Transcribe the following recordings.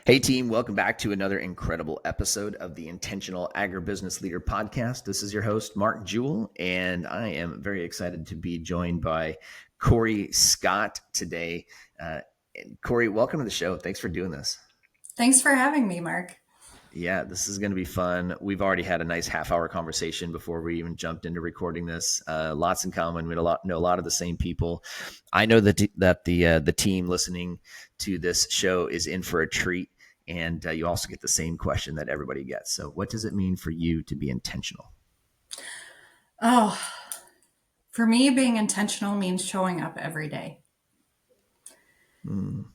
Hey team, welcome back to another incredible episode of the Intentional Agribusiness Leader Podcast. This is your host, Mark Jewell, and I am very excited to be joined by Corey Scott today. Corey, welcome to the show. Thanks for doing this. Thanks for having me, Mark. Yeah, this is going to be fun. We've already had a nice half-hour conversation before we even jumped into recording this. Lots in common. We know a lot of the same people. I know that the team listening to this show is in for a treat, and you also get the same question that everybody gets. So, what does it mean for you to be intentional? Oh, for me, being intentional means showing up every day. Mm,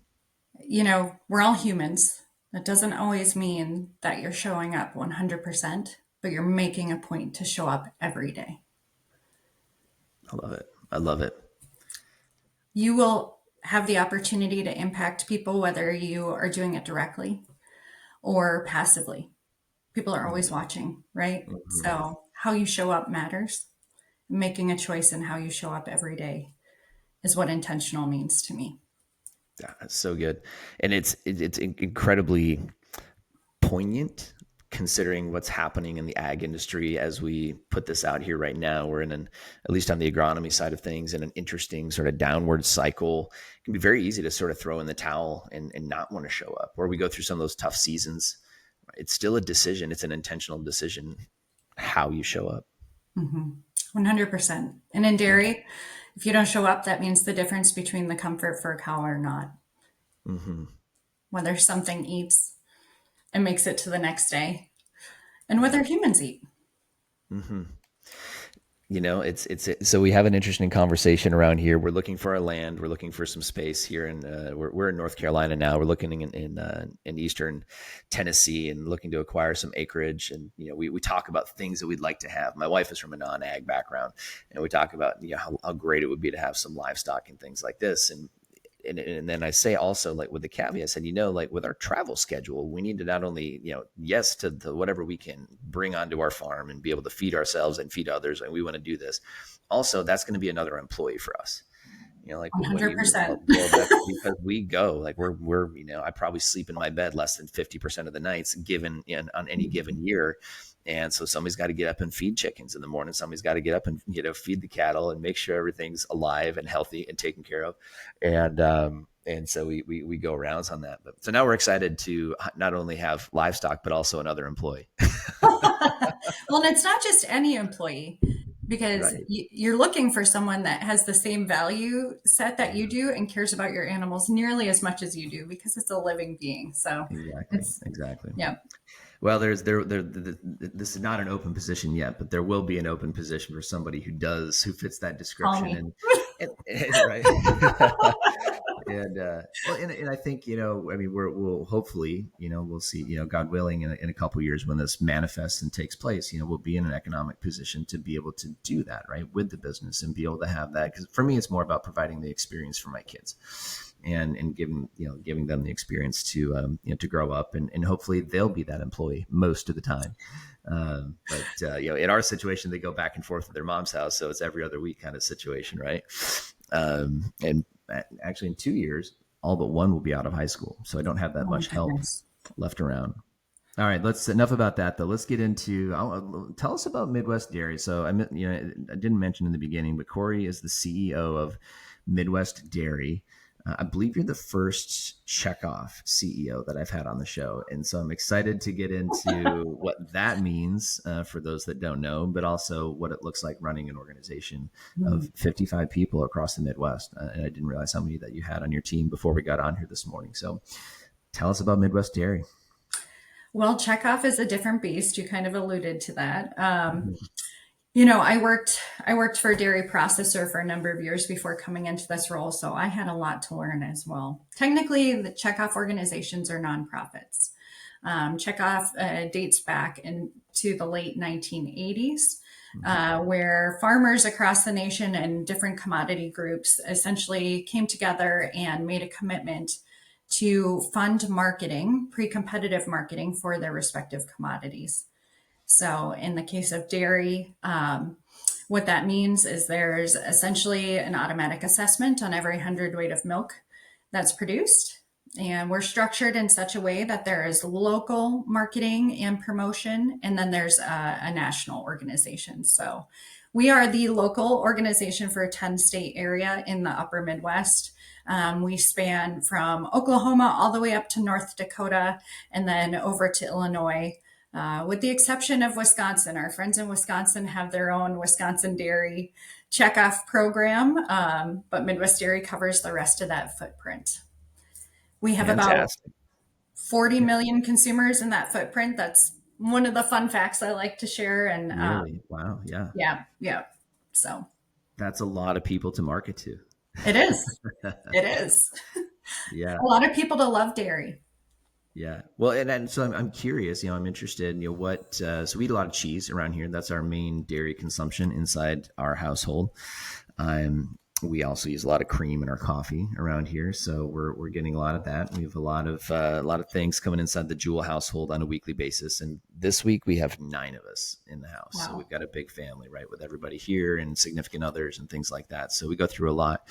We're all humans. That doesn't always mean that you're showing up 100%, but you're making a point to show up every day. I love it. I love it. You will have the opportunity to impact people, whether you are doing it directly or passively. People are always watching, right? Mhm. So, how you show up matters. Making a choice in how you show up every day is what intentional means to me. Yeah, that's so good, and it's incredibly poignant considering what's happening in the ag industry as we put this out here right now. We're at least on the agronomy side of things, in an interesting sort of downward cycle. It can be very easy to sort of throw in the towel and not want to show up, or we go through some of those tough seasons. It's still a decision. It's an intentional decision how you show up. 100%. And in Yeah. dairy, if you don't show up, that means the difference between the comfort for a cow or not. Mm-hmm. Whether something eats and makes it to the next day, and Yeah. whether humans eat. Mm-hmm. It's so we have an interesting conversation around here. We're looking for our land. We're looking for some space here, and we're in North Carolina now. We're looking in eastern Tennessee and looking to acquire some acreage. And we talk about things that we'd like to have. My wife is from a non-ag background, and we talk about how great it would be to have some livestock and things like this. And then I say also, like, with the caveat, I said, like with our travel schedule, we need to not only, yes, to whatever we can bring onto our farm and be able to feed ourselves and feed others. And we want to do this. Also, that's going to be another employee for us. Like when you, 100%. well, that's because we go, like we're, I probably sleep in my bed less than 50% of the nights on any given year. And so somebody's got to get up and feed chickens in the morning. Somebody's got to get up and, feed the cattle and make sure everything's alive and healthy and taken care of. And so we go rounds on that. But so now we're excited to not only have livestock, but also another employee. Well, and it's not just any employee, because Right. you're looking for someone that has the same value set that you do and cares about your animals nearly as much as you do, because it's a living being. So Exactly. it's, Exactly. yeah, Well, this is not an open position yet, but there will be an open position for somebody who fits that call description, me. and right. And I think, I mean, we'll hopefully, we'll see, God willing, in a couple of years, when this manifests and takes place, we'll be in an economic position to be able to do that, right, with the business, and be able to have that. Because for me, it's more about providing the experience for my kids, and giving them the experience to to grow up, and hopefully they'll be that employee most of the time. But in our situation, they go back and forth to their mom's house, so it's every other week kind of situation, right? And actually, in 2 years, all but one will be out of high school, so I don't have that Oh my much help goodness. left around. All right, let's enough about that though. Let's get into tell us about Midwest Dairy. So I didn't mention in the beginning, but Corey is the CEO of Midwest Dairy. I believe you're the first checkoff CEO that I've had on the show, and so I'm excited to get into what that means for those that don't know, but also what it looks like running an organization of 55 people across the Midwest. And I didn't realize how many that you had on your team before we got on here this morning. So tell us about Midwest Dairy. Well, checkoff is a different beast. You kind of alluded to that. Mhm. I worked for a dairy processor for a number of years before coming into this role, so I had a lot to learn as well. Technically, the checkoff organizations are nonprofits. Checkoff dates back into the late 1980s, where farmers across the nation and different commodity groups essentially came together and made a commitment to fund marketing, pre-competitive marketing for their respective commodities. So, in the case of dairy, what that means is there's essentially an automatic assessment on every hundredweight of milk that's produced. And we're structured in such a way that there is local marketing and promotion, and then there's a national organization. So we are the local organization for a 10-state area in the upper Midwest. We span from Oklahoma all the way up to North Dakota and then over to Illinois. With the exception of Wisconsin, our friends in Wisconsin have their own Wisconsin Dairy checkoff program, but Midwest Dairy covers the rest of that footprint. We have about Fantastic. 40 Yeah. million consumers in that footprint. That's one of the fun facts I like to share. And Really? Wow. Yeah. yeah, yeah. So That's a lot of people to market to. it is. It is. Yeah. A lot of people to love dairy. Yeah. Well, and so I'm curious, I'm interested, what, so we eat a lot of cheese around here. That's our main dairy consumption inside our household. We also use a lot of cream in our coffee around here, so we're getting a lot of that. We have a lot of things coming inside the Jewel household on a weekly basis, and this week we have 9 of us in the house. So Wow. we've got a big family, right, with everybody here and significant others and things like that. So we go through a lot.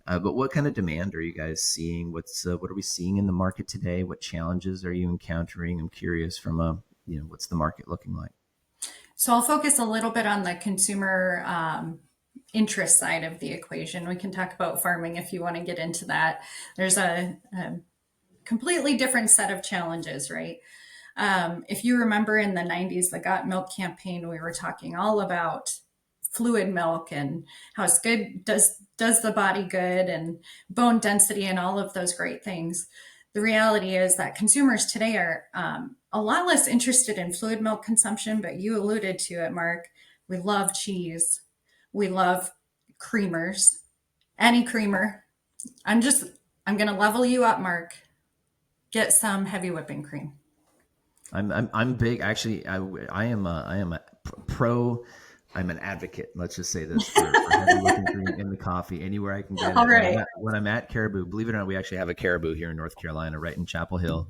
But what kind of demand are you guys seeing? What are we seeing in the market today? What challenges are you encountering? I'm curious from what's the market looking like? So I'll focus a little bit on the consumer interest side of the equation. We can talk about farming if you want to get into that. There's a completely different set of challenges, right? If you remember in the 90s, the Got Milk campaign, we were talking all about fluid milk and how it's good, does the body good, and bone density and all of those great things. The reality is that consumers today are a lot less interested in fluid milk consumption, but you alluded to it, Mark. We love cheese. We love creamers, any creamer. I'm going to level you up, Mark. Get some heavy whipping cream. I'm big. Actually, I am a pro. I'm an advocate. Let's just say this for heavy whipping cream in the coffee anywhere I can get All it. right. When I'm at Caribou, believe it or not, we actually have a Caribou here in North Carolina, right in Chapel Hill,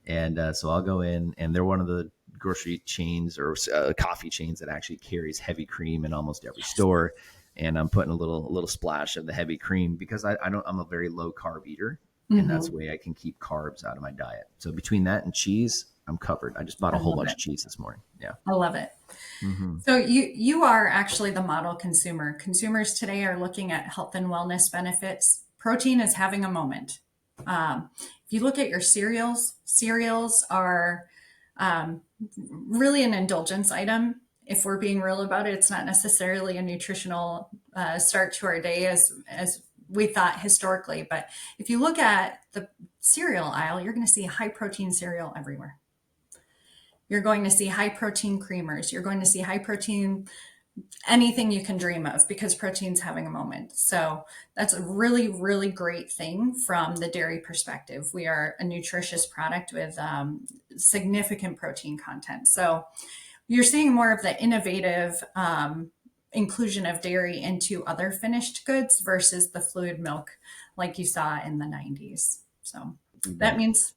and so I'll go in, and they're one of the grocery chains or coffee chains that actually carries heavy cream in almost every store. And I'm putting a little splash of the heavy cream because I'm a very low carb eater, and that's Mm-hmm. the way I can keep carbs out of my diet. So between that and cheese, I'm covered. I just bought I a whole love bunch it. of cheese this morning. Yeah. I love it. Hmm. So you are actually the model consumer. Consumers today are looking at health and wellness benefits. Protein is having a moment. If you look at your cereals are really an indulgence item. If we're being real about it, it's not necessarily a nutritional start to our day as we thought historically. But if you look at the cereal aisle, you're going to see high protein cereal everywhere. You're going to see high protein creamers. You're going to see high protein anything you can dream of because protein's having a moment. So that's a really, really great thing from the dairy perspective. We are a nutritious product with significant protein content. So you're seeing more of the innovative inclusion of dairy into other finished goods versus the fluid milk like you saw in the 90s. So that Right. means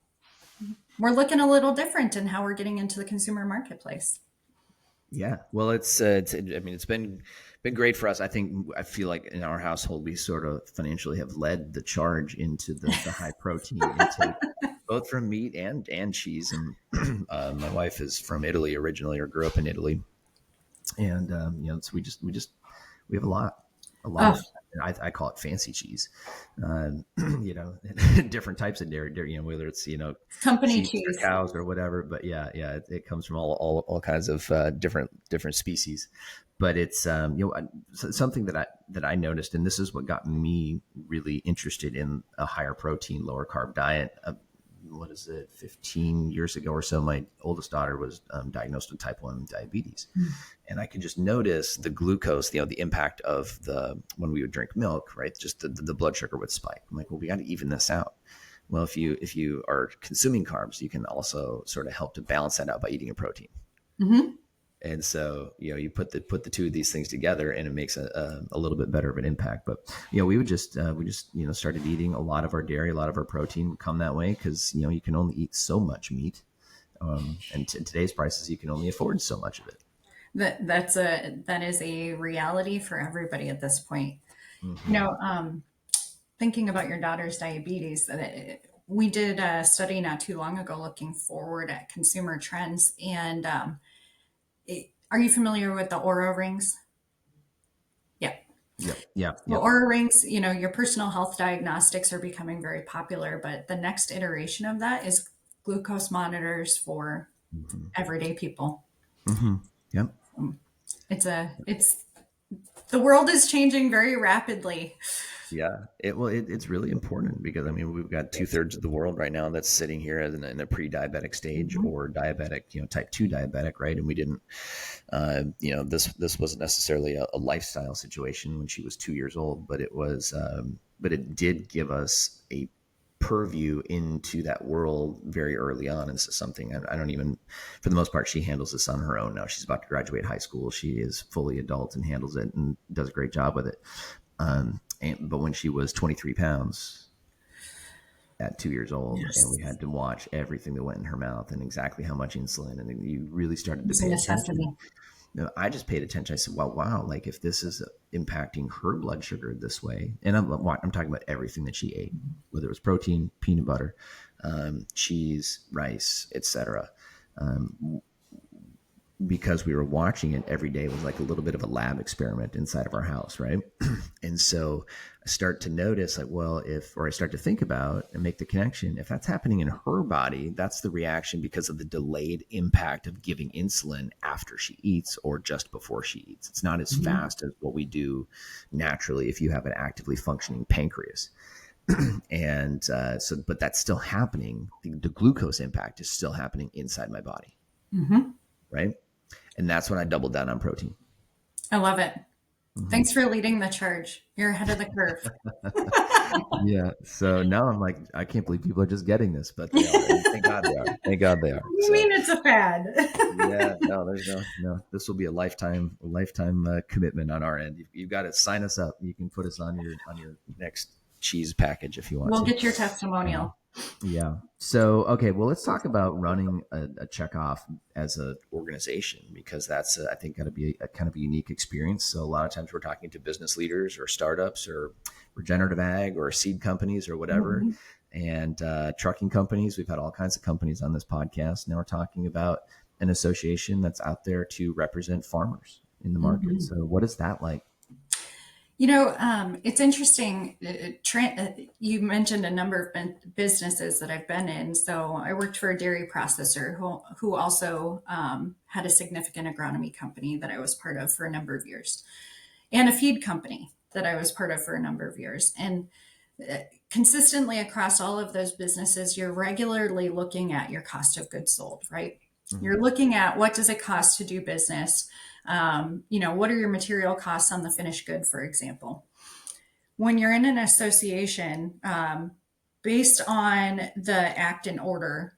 we're looking a little different in how we're getting into the consumer marketplace. Yeah. Well, I mean, it's been great for us. I feel like in our household, we sort of financially have led the charge into the high protein intake, both from meat and cheese. And my wife is from Italy originally, or grew up in Italy, and so we have a lot Oh, of, I call it fancy cheese, you know, different types of dairy, whether it's company sheep or cheese. cows or whatever. But yeah, it comes from all kinds of different species. But it's something that I noticed, and this is what got me really interested in a higher protein, lower carb diet. What is it, 15 years ago or so, my oldest daughter was diagnosed with type 1 diabetes. And I could just notice the glucose, the impact of when we would drink milk, right? Just the blood sugar would spike. I'm like, well, we got to even this out. Well, if you are consuming carbs, you can also sort of help to balance that out by eating a protein. Mm-hmm. And so, you put the two of these things together, and it makes a little bit better of an impact. But we just started eating a lot of our dairy, a lot of our protein would come that way because you can only eat so much meat, and in today's prices, you can only afford so much of it. That is a reality for everybody at this point. You Hmm. know, thinking about your daughter's diabetes, we did a study not too long ago looking forward at consumer trends. And are you familiar with the Aura rings? Yeah. Yep. Yep. So Yep. Aura rings, your personal health diagnostics are becoming very popular, but the next iteration of that is glucose monitors for Hmm. everyday people. Hmm. Yep. It's the world is changing very rapidly. Yeah, it's really important because I mean we've got 2/3 of the world right now that's sitting here in a pre-diabetic stage Mhm. or diabetic, type 2 diabetic, right? And we didn't, this wasn't necessarily a lifestyle situation when she was 2 years old, but but it did give us a purview into that world very early on. And this is something I don't even, for the most part, she handles this on her own now. She's about to graduate high school. She is fully adult and handles it and does a great job with it. But when she was 23 pounds at 2 years old, and we Yes. had to watch everything that went in her mouth and exactly how much insulin, and then you really started to It's a pay attention. necessity. I just paid attention. I said, "Well, wow! Like if this is impacting her blood sugar this way," and I'm talking about everything that she ate, whether it was protein, peanut butter, cheese, rice, etc. Because we were watching it every day, it was like a little bit of a lab experiment inside of our house, right? And so I start to notice like, well, or I start to think about and make the connection, if that's happening in her body, that's the reaction because of the delayed impact of giving insulin after she eats or just before she eats. It's not as Mhm. fast as what we do naturally if you have an actively functioning pancreas. And but that's still happening. The glucose impact is still happening inside my body, Mhm. right? And that's when I doubled down on protein. I love it. Hmm. Thanks for leading the charge. You're ahead of the curve. Yeah. So now I'm like, I can't believe people are just getting this, but they are, and thank God they are. Thank God they are. You So mean it's a fad? yeah, no, there's no. This will be a lifetime commitment on our end. You've got to sign us up. You can put us on your next cheese package if you want We'll to. get your Um, testimonial. Yeah. So, okay, well, let's talk about running a checkoff as an organization because that's, I think, got to be a kind of a unique experience. So, a lot of times we're talking to business leaders or startups or regenerative ag or seed companies or whatever, Mhm. and trucking companies. We've had all kinds of companies on this podcast. Now we're talking about an association that's out there to represent farmers in the market. Mhm. So, what is that like? It's interesting. You mentioned a number of businesses that I've been in. So I worked for a dairy processor who also had a significant agronomy company that I was part of for a number of years, and a feed company that I was part of for a number of years. And consistently across all of those businesses, you're regularly looking at your cost of goods sold, right? You're Mm-hmm. looking at what does it cost to do business? What are your material costs on the finished good, for example? When you're in an association, based on the act and order,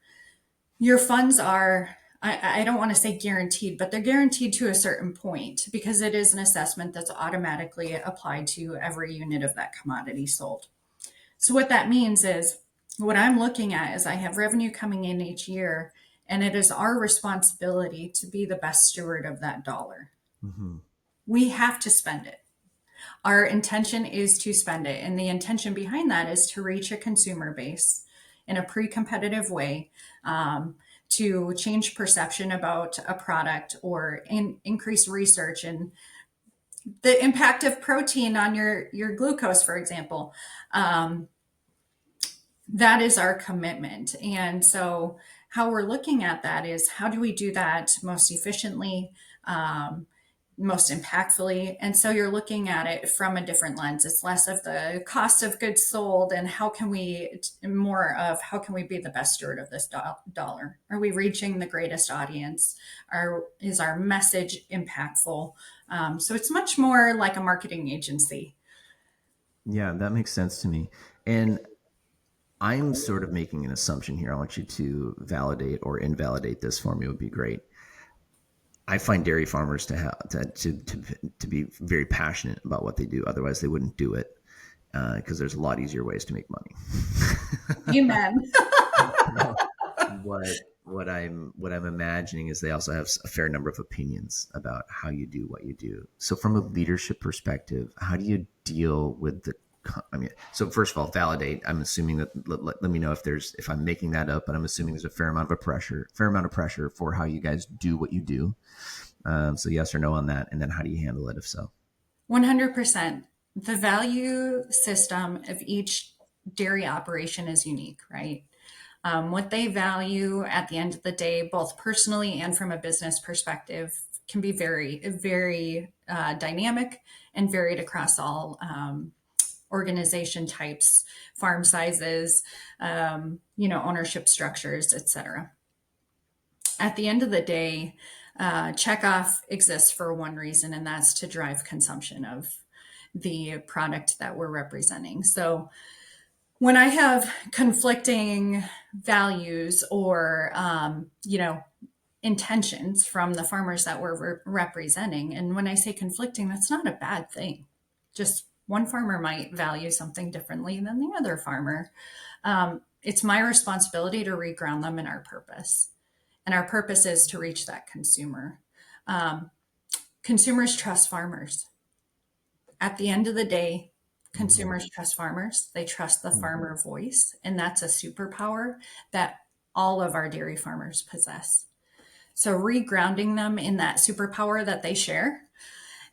your funds are, I don't want to say guaranteed, but they're guaranteed to a certain point because it is an assessment that's automatically applied to every unit of that commodity sold. So what that means is what I'm looking at is I have revenue coming in each year, and it is our responsibility to be the best steward of that dollar. Mm-hmm. We have to spend it. Our intention is to spend it. And the intention behind that is to reach a consumer base in a pre competitive way, to change perception about a product or increase research and the impact of protein on your glucose, for example. Um, that is our commitment. And so, how we're looking at that is how do we do that most efficiently, most impactfully? And so, you're looking at it from a different lens. It's less of the cost of goods sold and more of how can we be the best steward of this dollar? Are we reaching the greatest audience? Is our message impactful? So, it's much more like a marketing agency. Yeah, that makes sense to me. And I'm sort of making an assumption here. I want you to validate or invalidate this for me. Would be great. I find dairy farmers to have to be very passionate about what they do. Otherwise, they wouldn't do it because there's a lot easier ways to make money. Amen. So what I'm imagining is they also have a fair number of opinions about how you do what you do. So from a leadership perspective, how do you deal with I mean, so first of all, validate. I'm assuming that let me know if I'm making that up, but I'm assuming there's a fair amount of pressure for how you guys do what you do. So yes or no on that, and then how do you handle it if so? 100%. The value system of each dairy operation is unique, right? What they value at the end of the day, both personally and from a business perspective, can be very dynamic and varied across all organization types, farm sizes, ownership structures, etc. At the end of the day, checkoff exists for one reason, and that's to drive consumption of the product that we're representing. So when I have conflicting values or, intentions from the farmers that we're representing, and when I say conflicting, that's not a bad thing. Just one farmer might value something differently than the other farmer. It's my responsibility to reground them in our purpose. And our purpose is to reach that consumer. Um, Consumers trust farmers. At the end of the day, Mm-hmm. consumers trust farmers. They trust the Mm-hmm. farmer voice. And that's a superpower that all of our dairy farmers possess. So, regrounding them in that superpower that they share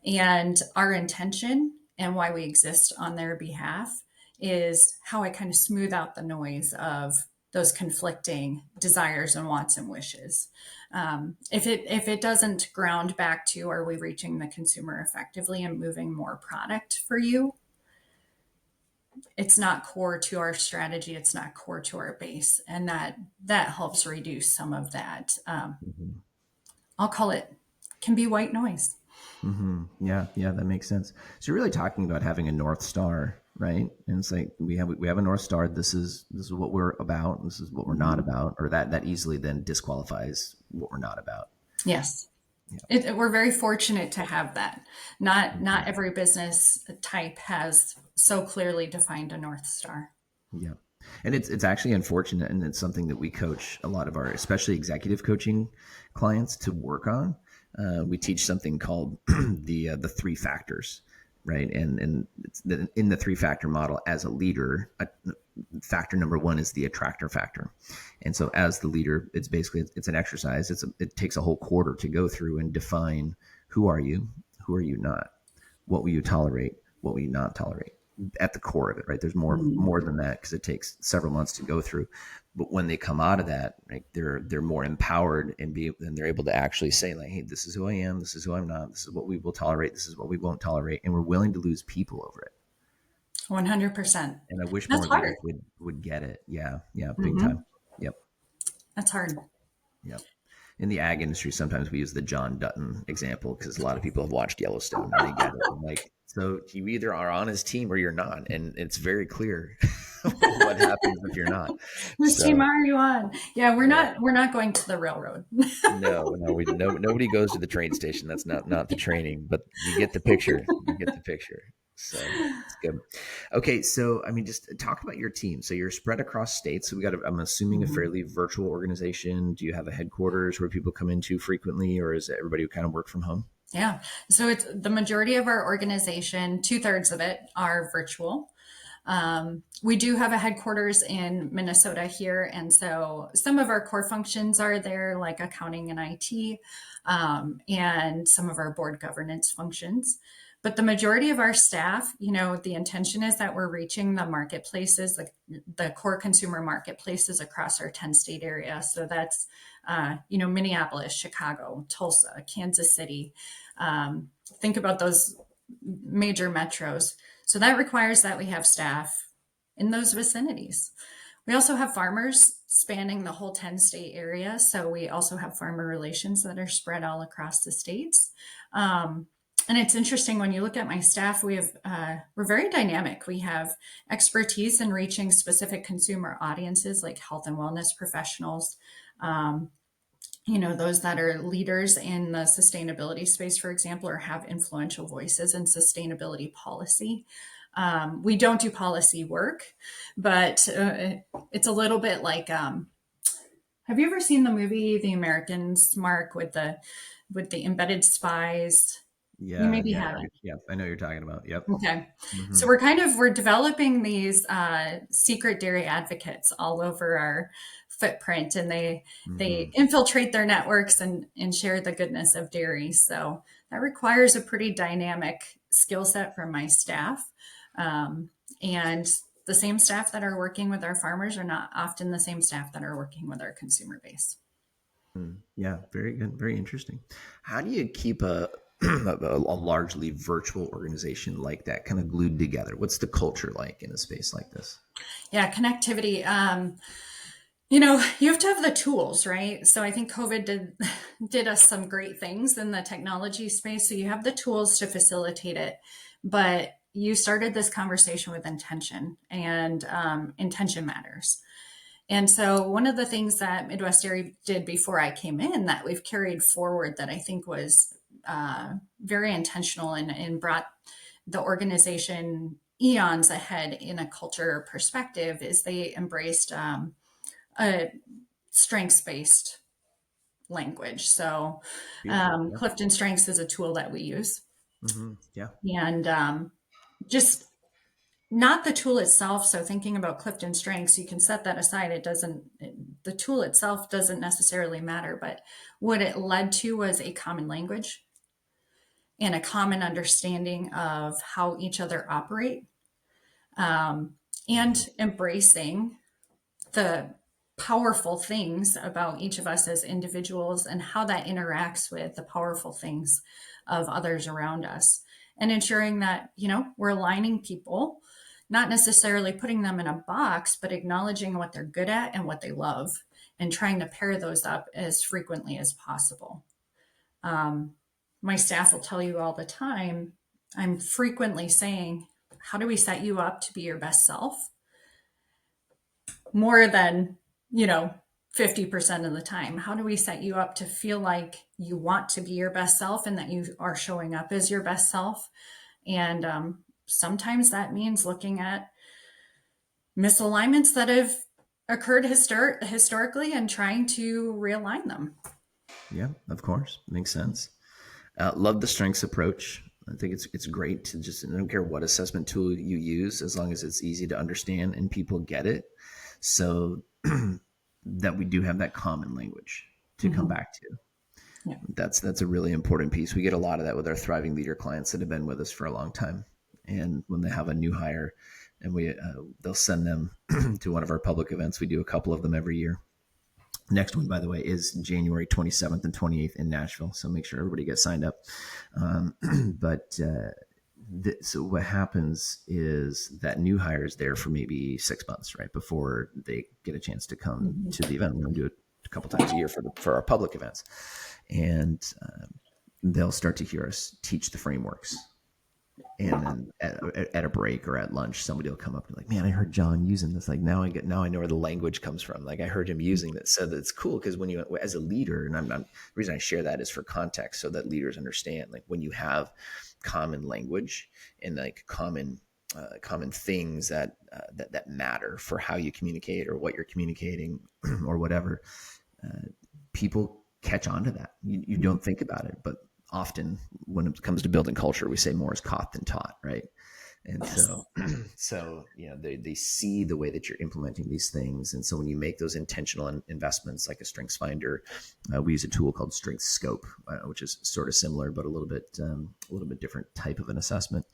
and our intention and why we exist on their behalf is how I kind of smooth out the noise of those conflicting desires and wants and wishes. If it doesn't ground back to are we reaching the consumer effectively and moving more product for you, it's not core to our strategy. It's not core to our base, and that helps reduce some of that. Mm-hmm. I'll call it can be white noise. Mm-hmm. Yeah, yeah, that makes sense. So you're really talking about having a North Star, right? And it's like we have a North Star. This is what we're about. This is what we're not Mhm. about, or that easily then disqualifies what we're not about. Yes. Yeah. We're very fortunate to have that. Not Mm-hmm. every business type has so clearly defined a North Star. Yeah. And it's actually unfortunate, and it's something that we coach a lot of our, especially executive coaching clients to work on. We teach something called the three factors, right? And in the three factor model, as a leader, factor number one is the attractor factor. And so, as the leader, it's an exercise. It takes a whole quarter to go through and define who are you not, what will you tolerate, what will you not tolerate at the core of it, right? There's Mhm. more than that because it takes several months to go through. But when they come out of that, right, they're more empowered and they're able to actually say like, hey, this is who I am, this is who I'm not, this is what we will tolerate, this is what we won't tolerate, and we're willing to lose people over it. 100%. And I wish That's more hard. leaders would get it. Yeah, yeah, big time. Hmm. Yep, That's hard. yep. In the ag industry, sometimes we use the John Dutton example because a lot of people have watched Yellowstone and they get it. I'm like, so you either are on his team or you're not, and it's very clear what happens if you're not. Whose team So, are you on? Yeah, we're yeah, not we're not going to the railroad. no, nobody goes to the train station. That's not the training, but you get the picture. You get the picture. So it's good. Okay, so I mean, just talk about your team. So you're spread across states. So I'm assuming, a Mhm. fairly virtual organization. Do you have a headquarters where people come into frequently, or is everybody kind of work from home? Yeah. So it's the majority of our organization, two-thirds of it are virtual. We do have a headquarters in Minnesota here, and so some of our core functions are there, like accounting and IT, and some of our board governance functions. But the majority of our staff, the intention is that we're reaching the marketplaces, like the core consumer marketplaces across our 10-state area. So that's, Minneapolis, Chicago, Tulsa, Kansas City. Think about those major metros. So that requires that we have staff in those vicinities. We also have farmers spanning the whole 10-state area. So we also have farmer relations that are spread all across the states. And it's interesting when you look at my staff, we're very dynamic. We have expertise in reaching specific consumer audiences like health and wellness professionals, um, those that are leaders in the sustainability space, for example, or have influential voices in sustainability policy. We don't do policy work, but it's a little bit like, have you ever seen the movie The Americans, Mark, with the embedded spies? You Yeah, maybe yeah, haven't. yeah. I know what you're talking about. Yep. Okay. Hmm. So we're developing these secret dairy advocates all over our footprint, and they Hmm. infiltrate their networks and share the goodness of dairy. So that requires a pretty dynamic skill set from my staff. Um, and the same staff that are working with our farmers are not often the same staff that are working with our consumer base. Yeah, very good, very interesting. How do you keep a largely virtual organization like that kind of glued together? What's the culture like in a space like this? Yeah, connectivity. You have to have the tools, right? So I think COVID did us some great things in the technology space. So you have the tools to facilitate it, but you started this conversation with intention, and intention matters. And so one of the things that Midwest Dairy did before I came in that we've carried forward that I think was very intentional and brought the organization eons ahead in a culture perspective is they embraced a strengths based language. So, Beautiful. Yeah. Clifton Strengths is a tool that we use. Yeah. And just not the tool itself. So, thinking about Clifton Strengths, you can set that aside. The tool itself doesn't necessarily matter, but what it led to was a common language and a common understanding of how each other operate, Hmm. and embracing the powerful things about each of us as individuals and how that interacts with the powerful things of others around us, and ensuring that we're aligning people, not necessarily putting them in a box, but acknowledging what they're good at and what they love, and trying to pair those up as frequently as possible. My staff will tell you all the time, I'm frequently saying, how do we set you up to be your best self, more than, you know, 50% of the time? How do we set you up to feel like you want to be your best self and that you are showing up as your best self? And sometimes that means looking at misalignments that have occurred historically and trying to realign them. Yeah, of course. Makes sense. Love the strengths approach. I think it's great to just, I don't care what assessment tool you use, as long as it's easy to understand and people get it. So that we do have that common language to come Mhm. back to. Yeah. That's a really important piece. We get a lot of that with our thriving leader clients that have been with us for a long time. And when they have a new hire, and they'll send them to one of our public events. We do a couple of them every year. Next one, by the way, is January 27th and 28th in Nashville. So make sure everybody gets signed up. Um, but so what happens is that new hire is there for maybe 6 months, right, before they get a chance to come Mhm. to the event. We're going to do it a couple times a year for our public events, and they'll start to hear us teach the frameworks. And then at a break or at lunch, somebody will come up and be like, "Man, I heard John using this. Like now I know where the language comes from. Like I heard him using that." So that's cool because when you, as a leader, and the reason I share that is for context, so that leaders understand. Like when you have common language and like common things that matter for how you communicate or what you're communicating or whatever, people catch on to that. You don't think about it, but often when it comes to building culture, we say more is caught than taught, right? And Yes. so they see the way that you're implementing these things, and so when you make those intentional investments, like a Strengths Finder, we use a tool called Strengths Scope, which is sort of similar but a little bit different type of an assessment.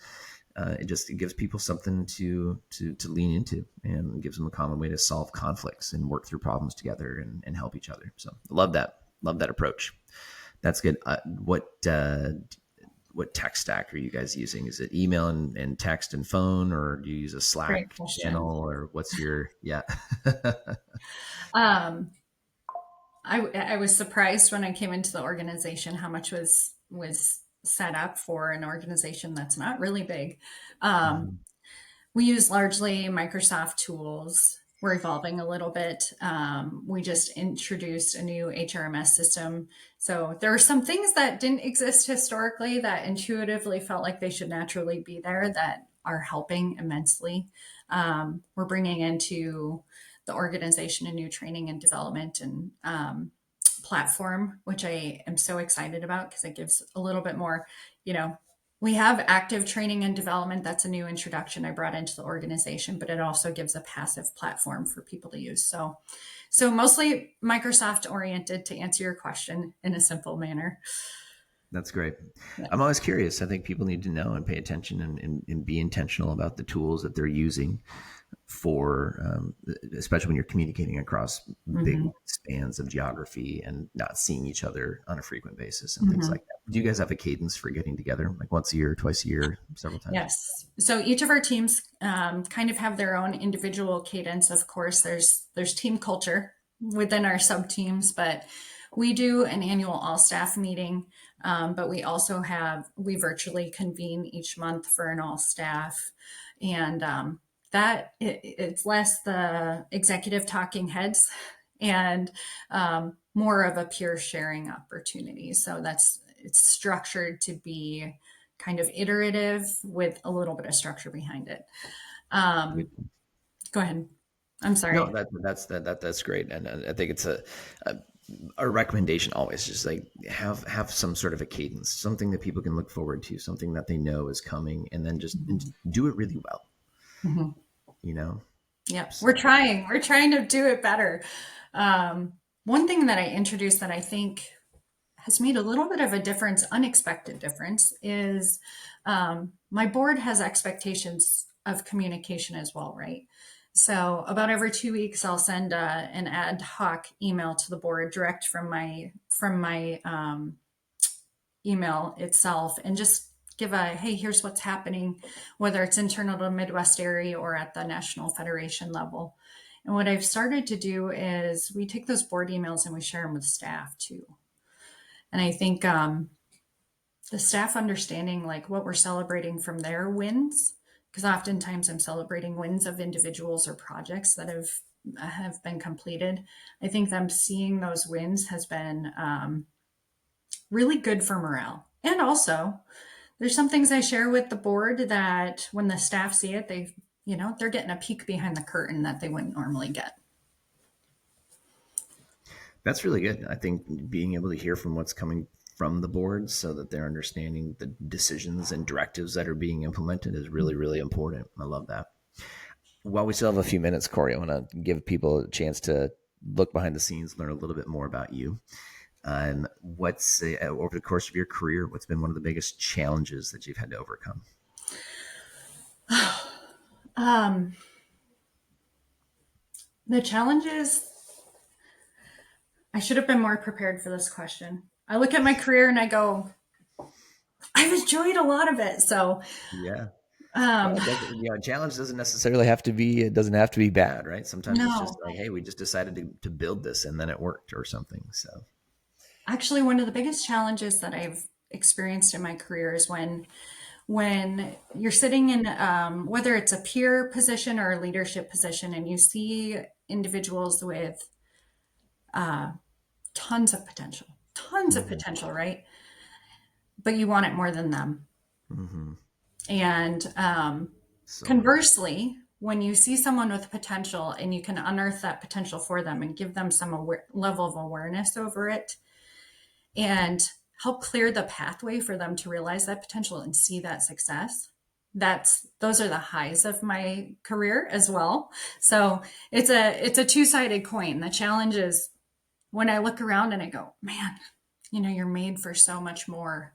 It gives people something to lean into, and gives them a common way to solve conflicts and work through problems together and help each other. So love that approach. That's good. What tech stack are you guys using? Is it email and text and phone, or do you use a Great Slack question. channel, or what's your, yeah? Um, I was surprised when I came into the organization how much was set up for an organization that's not really big. Um, Mhm. we use largely Microsoft tools. We're evolving a little bit. We just introduced a new HRMS system. So there are some things that didn't exist historically that intuitively felt like they should naturally be there that are helping immensely. We're bringing into the organization a new training and development and platform, which I am so excited about because it gives a little bit more, you know, we have active training and development. That's a new introduction I brought into the organization, but it also gives a passive platform for people to use. So mostly Microsoft oriented to answer your question in a simple manner. That's great. Yeah. I'm always curious. I think people need to know and pay attention and be intentional about the tools that they're using for, especially when you're communicating across big Mm-hmm. spans of geography and not seeing each other on a frequent basis and things Mm-hmm. like that. Do you guys have a cadence for getting together, like once a year, twice a year, several times? Yes. So each of our teams kind of have their own individual cadence. Of course, there's team culture within our sub teams, but we do an annual all staff meeting. But we also we virtually convene each month for an all staff, and it's less the executive talking heads and more of a peer sharing opportunity. So it's structured to be kind of iterative with a little bit of structure behind it. Um, Go ahead. I'm No, sorry. that's great, and I think it's a a recommendation always just like have some sort of a cadence, something that people can look forward to, something that they know is coming, and then just and do it really well. Mm-hmm. You know, Yep, we're so trying. We're trying to do it better. One thing that I introduced that I think has made a little bit of a difference, unexpected difference, is my board has expectations of communication as well, right? So about every 2 weeks, I'll send an ad hoc email to the board direct from my email itself, and just give a hey, here's what's happening, whether it's internal to Midwest area or at the national federation level. And what I've started to do is we take those board emails and we share them with staff too. And I think the staff understanding like what we're celebrating from their wins, because oftentimes I'm celebrating wins of individuals or projects that have been completed. I think them seeing those wins has been really good for morale. And also, there's some things I share with the board that when the staff see it, they're getting a peek behind the curtain that they wouldn't normally get. that's really good. I think being able to hear from what's coming from the board so that they're understanding the decisions and directives that are being implemented is really, really important. I love that. While we still have a few minutes, Corey, I want to give people a chance to look behind the scenes, learn a little bit more about you. What's over the course of your career, what's been one of the biggest challenges that you've had to overcome? Um, the challenges, I should have been more prepared for this question. I look at my career and I go, I've enjoyed a lot of it. So, Yeah. Well, um, it doesn't, challenge doesn't necessarily have to be, it doesn't have to be bad, right? Sometimes it's just no, like, hey, we just decided to build this and then it worked or something. So, actually, one of the biggest challenges that I've experienced in my career is when you're sitting in whether it's a peer position or a leadership position and you see individuals with uh, tons of mm-hmm, potential, right? But you want it more than them. mm-hmm. And So much. conversely, when you see someone with potential and you can unearth that potential for them and give them some level of awareness over it and help clear the pathway for them to realize that potential and see that success, those are the highs of my career as well. So it's a two-sided coin. The challenge is when I look around and I go, man, you're made for so much more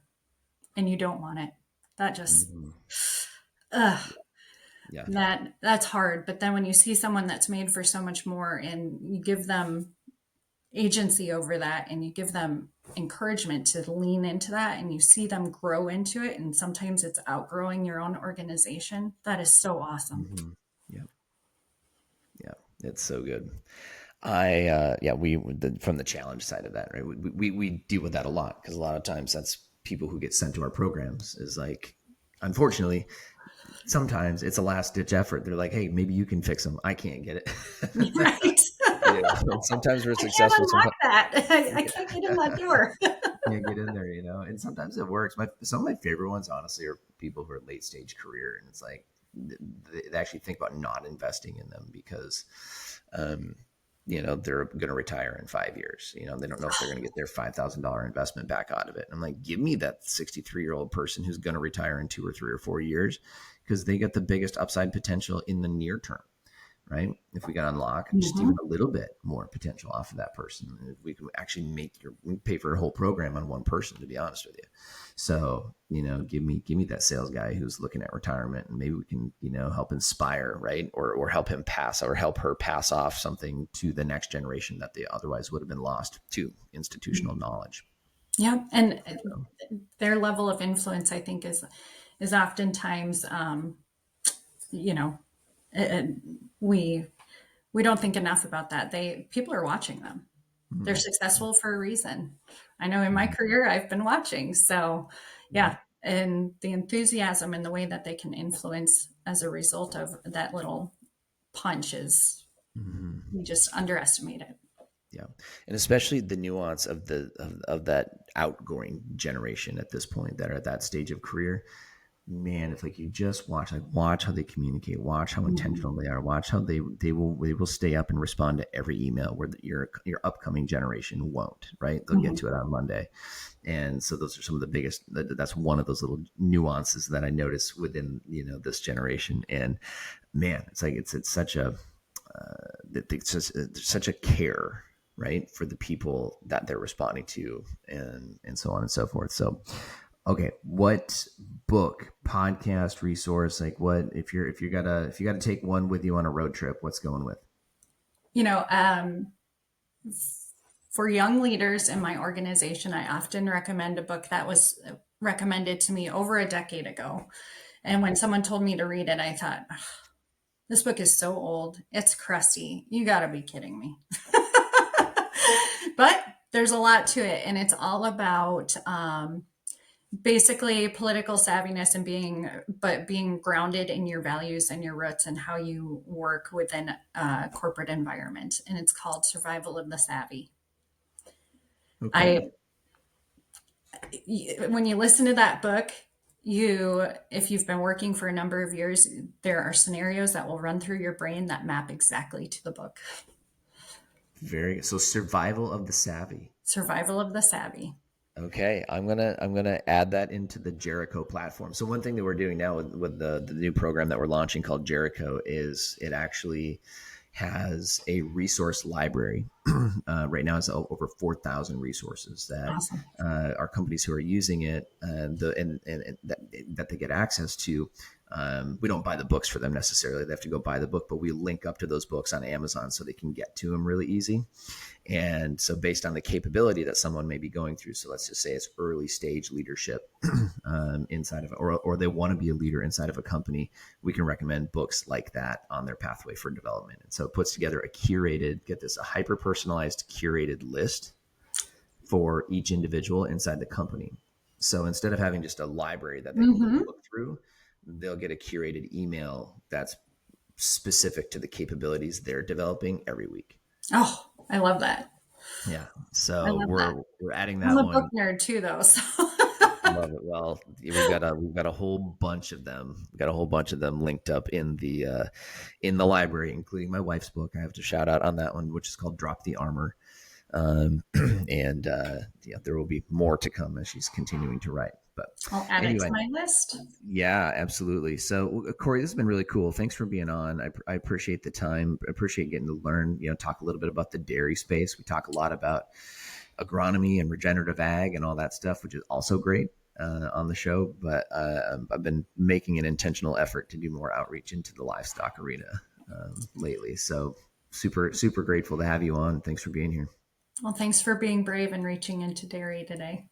and you don't want it. That just Mm-hmm. ugh, Yeah. that's hard. But then when you see someone that's made for so much more and you give them agency over that and you give them encouragement to lean into that and you see them grow into it, and sometimes it's outgrowing your own organization, that is so awesome. Mm-hmm. Yeah. Yeah. It's so good. Yeah, from the challenge side of that, right? We deal with that a lot because a lot of times that's people who get sent to our programs is like, unfortunately, sometimes it's a last ditch effort. They're like, hey, maybe you can fix them. I can't get it. Right. Sometimes we're I can't successful. unlock Sometimes that. I yeah, can't get in that door. can't get in there, and sometimes it works. Some of my favorite ones, honestly, are people who are late stage career. And it's like, they actually think about not investing in them because, um, they're going to retire in 5 years. They don't know if they're going to get their $5,000 investment back out of it. I'm like, give me that 63-year-old person who's going to retire in 2 or 3 or 4 years, because they get the biggest upside potential in the near term, right? If we can unlock just even Mhm. a little bit more potential off of that person, we can actually pay for a whole program on one person, to be honest with you. So, give me that sales guy who's looking at retirement, and maybe we can, help inspire, right? Or help him pass, or help her pass off something to the next generation that they otherwise would have been lost to institutional knowledge. Yeah, and So, their level of influence, I think, is oftentimes, you know, uh, we we don't think enough about that. People are watching them. They're mm, successful for a reason. I know in my mm, career I've been watching. So, yeah. yeah, and the enthusiasm and the way that they can influence as a result of that little punch is, Mhm. we just underestimate it. Yeah, and especially the nuance of of that outgoing generation at this point, that are at that stage of career. Man, if like you just watch how they communicate, watch how Mhm. intentional they are, watch how they will stay up and respond to every email, where your upcoming generation won't. Right? They'll get Mhm. to it on Monday, and so those are some of the biggest. That's one of those little nuances that I notice within this generation. And man, it's like it's such a it's just there's such a care, right, for the people that they're responding to, and so on and so forth. So, okay, what book, podcast, resource, like what, if you gotta take one with you on a road trip, what's going with? You know, for young leaders in my organization, I often recommend a book that was recommended to me over a decade ago. And when someone told me to read it, I thought, "Ugh, this book is so old. It's crusty. You got to be kidding me." But there's a lot to it. And it's all about basically political savviness and being grounded in your values and your roots and how you work within a corporate environment. And it's called Survival of the Savvy. Okay. I when you listen to that book, if you've been working for a number of years, there are scenarios that will run through your brain that map exactly to the book. Very good. So, survival of the savvy. Survival of the Savvy. Okay, I'm gonna add that into the Jericho platform. So one thing that we're doing now with the new program that we're launching called Jericho is it actually has a resource library. Right now, it's over 4,000 resources that Awesome. are companies who are using it, and that they get access to. We don't buy the books for them necessarily; they have to go buy the book, but we link up to those books on Amazon so they can get to them really easy. And so, based on the capability that someone may be going through, so let's just say it's early stage leadership inside of, or they want to be a leader inside of a company, we can recommend books like that on their pathway for development. And so, it puts together a curated, get this, a hyper personalized, curated list for each individual inside the company. So, instead of having just a library that they can Hmm. look through, they'll get a curated email that's specific to the capabilities they're developing every week. Oh, I love that. Yeah. I So love that. we're adding I'm that a book one. nerd too, though. So. Love it. Well, we've got a whole bunch of them. We've got a whole bunch of them linked up in the library, including my wife's book. I have to shout out on that one, which is called Drop the Armor. And yeah, there will be more to come as she's continuing to write. But I'll add it to anyway, my list. yeah, absolutely. So, Corey, this has been really cool. Thanks for being on. I appreciate the time. I appreciate getting to learn, talk a little bit about the dairy space. We talk a lot about agronomy and regenerative ag and all that stuff, which is also great on the show. But I've been making an intentional effort to do more outreach into the livestock arena lately. So, super, super grateful to have you on. Thanks for being here. Well, thanks for being brave and reaching into dairy today.